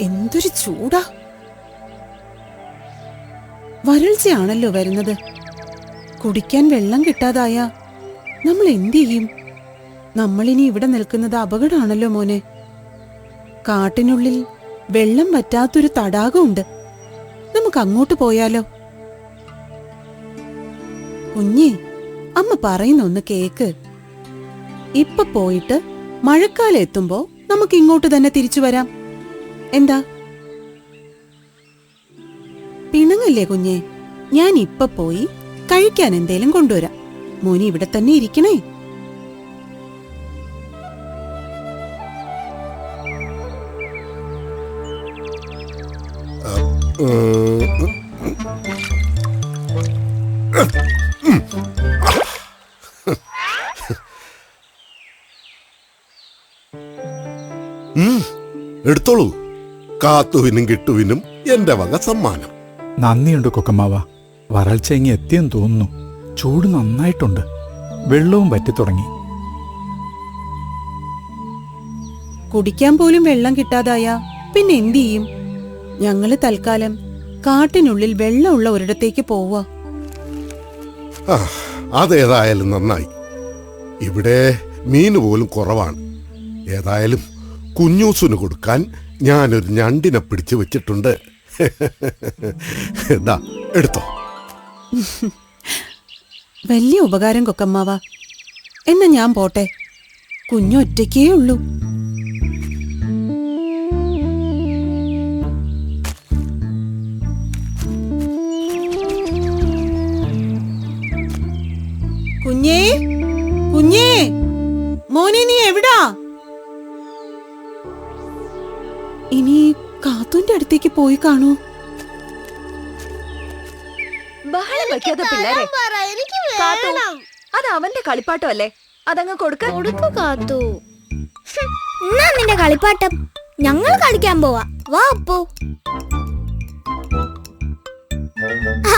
എന്തൊരു ചൂടാ! വരൾച്ചയാണല്ലോ വരുന്നത്. കുടിക്കാൻ വെള്ളം കിട്ടാതായ നമ്മൾ എന്തു ചെയ്യും? നമ്മളിനി ഇവിടെ നിൽക്കുന്നത് അപകടമാണല്ലോ മോനെ. കാട്ടിനുള്ളിൽ വെള്ളം വറ്റാത്തൊരു തടാകമുണ്ട്. നമുക്ക് അങ്ങോട്ട് പോയാലോ? കുഞ്ഞേ, അമ്മ പറയുന്നൊന്ന് കേക്ക്. ഇപ്പൊ പോയിട്ട് മഴക്കാലം എത്തുമ്പോ നമുക്ക് ഇങ്ങോട്ട് തന്നെ തിരിച്ചു വരാം. എന്താ? പിണങ്ങല്ലേ കുഞ്ഞേ? ഞാൻ ഇപ്പൊ പോയി കഴിക്കാൻ എന്തേലും കൊണ്ടുവരാം. മോനി ഇവിടെ തന്നെ ഇരിക്കണേ. എടുത്തോളൂ. കാത്തുവിനും കിട്ടുവിനും എന്റെ വക സമ്മാനം. നന്ദിയുണ്ട് കൊക്കമ്മാവ. വരൾച്ച ഇങ്ങി എത്തിയെന്ന് തോന്നുന്നു. ചൂട് നന്നായിട്ടുണ്ട്. വെള്ളവും വറ്റിത്തുടങ്ങി. കുടിക്കാൻ പോലും വെള്ളം കിട്ടാതായ പിന്നെ എന്തു ചെയ്യും? ഞങ്ങള് തൽക്കാലം കാട്ടിനുള്ളിൽ വെള്ളമുള്ള ഒരിടത്തേക്ക് പോവാ. അതേതായാലും നന്നായി. ഇവിടെ മീന് പോലും കുറവാണ്. ഏതായാലും കുഞ്ഞൂസിന് കൊടുക്കാൻ ഞാനൊരു ഞണ്ടിനെ പിടിച്ചു വെച്ചിട്ടുണ്ട്. എന്താ, എടുത്തോ. വലിയ ഉപകാരം കൊക്കമ്മാവ. എന്നാ ഞാൻ പോട്ടെ. കുഞ്ഞു ഒറ്റയ്ക്കേ ഉള്ളൂ. കുഞ്ഞേ, കുഞ്ഞേ, മോനെ നീ എവിടാ? ഇനി കാത്തൂന്റെ അടുത്തേക്ക് പോയി കാണൂ. ബഹളം വെക്കാതെ പിള്ളേരെ. അത് അവന്റെ കളിപ്പാട്ടമല്ലേ, അതങ്ങ് കൊടുക്ക. കാത്തു, എന്നാ നിന്റെ കളിപ്പാട്ടം? ഞങ്ങൾ കളിക്കാൻ പോവാ. വാ അപ്പു.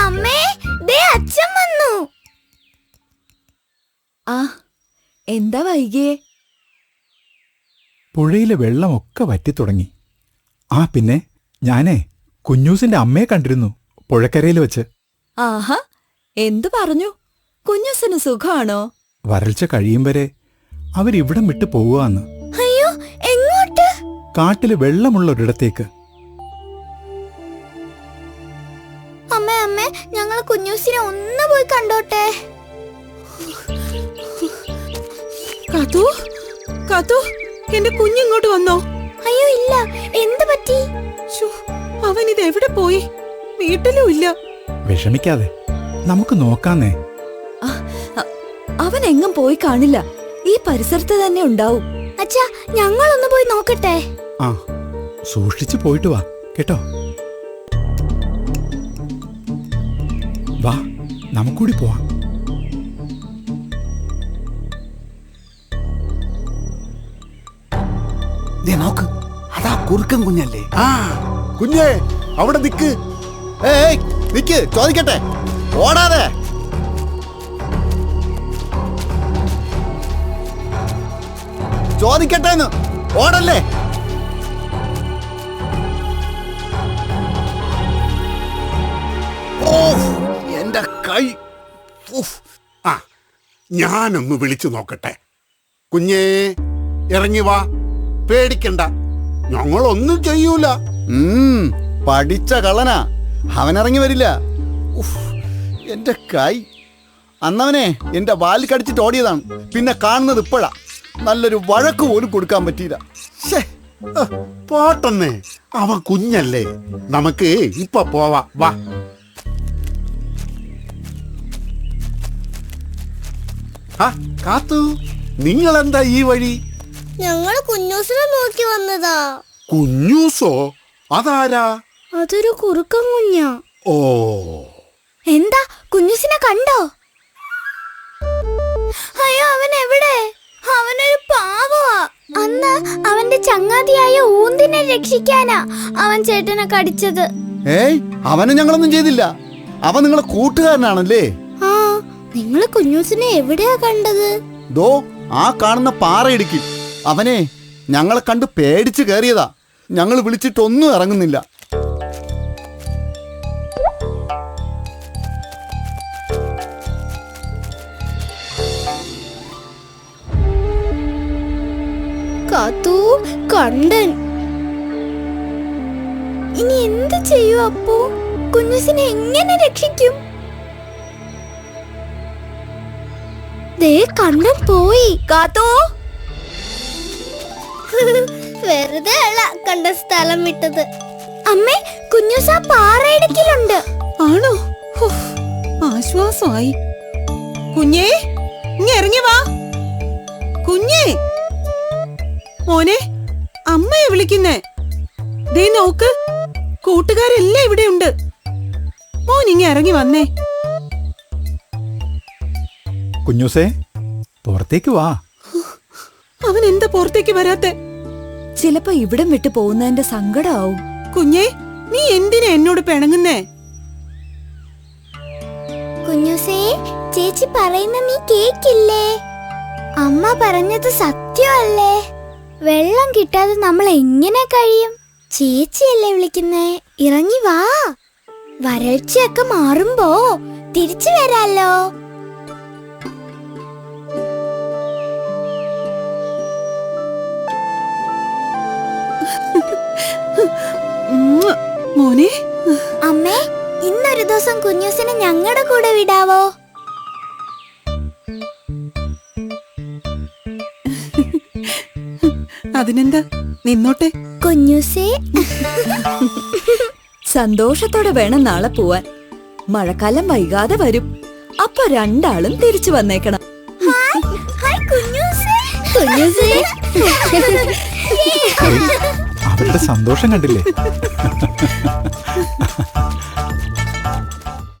അമ്മേ, ദേ അച്ഛൻ വന്നു. ആ, എന്താ വൈകിയേ? പുഴയിലെ വെള്ളമൊക്കെ വറ്റിത്തുടങ്ങി. ആ പിന്നെ ഞാനേ കുഞ്ഞൂസിന്റെ അമ്മയെ കണ്ടിരുന്നു പുഴക്കരയിൽ വെച്ച്. ആഹാ, എന്തു പറഞ്ഞു? കുഞ്ഞൂസിന് സുഖമാണോ? വരൾച്ച കഴിയും വരെ അവരിവിടം വിട്ടു പോവുകയെന്ന്. അയ്യോ, എങ്ങോട്ട്? കാട്ടില് വെള്ളമുള്ള ഒരിടത്തേക്ക്. അമ്മേ, അമ്മേ, ഞങ്ങൾ കുഞ്ഞൂസിനെ ഒന്ന് പോയി കണ്ടോട്ടെ. കാത്തു, കാത്തു, എന്റെ കുഞ്ഞിങ്ങോട്ട് വന്നോ? അയ്യോ ഇല്ല, എന്ത് പറ്റി? അവൻ ഇത് എവിടെ പോയി? വീട്ടിലും ഇല്ല. വിഷമിക്കാതെ, നമുക്ക് നോക്കാന്നേ. അവൻ എങ്ങും പോയി കാണില്ല. ഈ പരിസരത്ത് തന്നെ ഉണ്ടാവും. അച്ഛാ, ഞങ്ങളൊന്ന് പോയി നോക്കട്ടെ. ആ, സൂക്ഷിച്ചു പോയിട്ട് വാ കേട്ടോ. വാ, നമുക്കൂടി പോവാം. നോക്ക്, അതാ കുറുക്കൻ കുഞ്ഞല്ലേ? കുഞ്ഞേ, അവിടെ നിക്ക്. നിക്ക്, ചോദിക്കട്ടെ, ഓടാതെ. ചോദിക്കട്ടെ, ഓടല്ലേ. എന്റെ കൈ. ഞാനൊന്ന് വിളിച്ചു നോക്കട്ടെ. കുഞ്ഞേ, ഇറങ്ങി വാ. പേടിക്കണ്ട, ഞങ്ങളൊന്നും ചെയ്യൂല. പഠിച്ച കള്ളനാ, അവനിറങ്ങി വരില്ല. എന്റെ കൈ. അന്നവനെ എന്റെ വാലിൽ കടിച്ചിട്ട് ഓടിയതാണ്. പിന്നെ കാണുന്നത് ഇപ്പോഴാ. നല്ലൊരു വഴക്ക് പോലും കൊടുക്കാൻ പറ്റിയില്ല. പോട്ടെന്നേ, അവൻ കുഞ്ഞല്ലേ. നമുക്ക് ഇപ്പൊ പോവാ. വാ. കാത്തു, നിങ്ങളെന്താ ഈ വഴി? ഞങ്ങള് കുഞ്ഞൂസിനെ നോക്കി വന്നതാ. കുഞ്ഞൂസോ? അതാരാ? അതൊരു കുറുക്കൻ കുഞ്ഞാ. ഓ, എന്താ, കുഞ്ഞൂസിനെ കണ്ടോ? അയ്യോ, അവൻ എവിടെ? അവനൊരു പാവമാ. അന്ന് അവന്റെ ചങ്ങാതിയായ ഊന്തിനെ രക്ഷിക്കാനാ അവൻ ചേട്ടനെ കടിച്ചത്. അവനെ ഞങ്ങളൊന്നും ചെയ്തില്ല. അവൻ നിങ്ങളെ കൂട്ടുകാരനാണല്ലേ? ആ, നിങ്ങള് കുഞ്ഞൂസിനെ എവിടെയാ കണ്ടത്? ദോ, ആ കാണുന്ന പാറയിടുക്കി. അവനെ ഞങ്ങളെ കണ്ട് പേടിച്ച് കയറിയതാ. ഞങ്ങൾ വിളിച്ചിട്ടൊന്നും ഇറങ്ങുന്നില്ല. കാത്തു, കണ്ടൻ. ഇനി എന്ത് ചെയ്യൂ അപ്പു? കുഞ്ഞുസിനെ എങ്ങനെ രക്ഷിക്കും? ദേ കണ്ടൻ പോയി. കാത്തോ, വെറുതെ അല്ല കണ്ട സ്ഥലം വിട്ടത്. അമ്മേ, കുഞ്ഞുസ പാറയിടുക്കിലുണ്ട്. ആണോ? ഹോ, ആശ്വാസമായി. കുഞ്ഞേ, ഇങ്ങ് ഇറങ്ങി വാ. കുഞ്ഞേ, മോനെ, അമ്മയെ വിളിക്കുന്നേ. ദേ നോക്ക്, കൂട്ടുകാരെല്ലാം ഇവിടെ ഉണ്ട്. മോൻ ഇങ്ങ് ഇറങ്ങി വന്നേ. കുഞ്ഞൂസേ, പുറത്തേക്ക് വാ. അവൻ എന്താ പുറത്തേക്ക് വരാത്തെ? ചിലപ്പോ ഇവിടം വിട്ടു പോകുന്നതിന്റെ സങ്കടാവും. കുഞ്ഞേ, നീ എന്തിനാ എന്നോട് പിണങ്ങുന്നേ? കുഞ്ഞുസേ, ചേച്ചി പറയുന്ന നീ കേക്കില്ലേ? അമ്മ പറഞ്ഞത് സത്യമല്ലേ? വെള്ളം കിട്ടാതെ നമ്മൾ എങ്ങനെ കഴിയും? ചേച്ചിയല്ലേ വിളിക്കുന്നേ? ഇറങ്ങി വാ. വരൾച്ചയൊക്കെ മാറുമ്പോ തിരിച്ചു വരാലോ. മോനെ, അമ്മേ, ഇന്നൊരു ദിവസം കുഞ്ഞൂസിനെ ഞങ്ങളുടെ കൂടെ വിടാവോ? അതിനെന്താ, നിന്നോട്ടെ. കുഞ്ഞൂസേ, സന്തോഷത്തോടെ വേണം നാളെ പോവാൻ. മഴക്കാലം വൈകാതെ വരും. അപ്പൊ രണ്ടാളും തിരിച്ചു വന്നേക്കണം. ഹായ് കുഞ്ഞൂസേ. കുഞ്ഞൂസേ, അവരുടെ സന്തോഷം കണ്ടില്ലേ?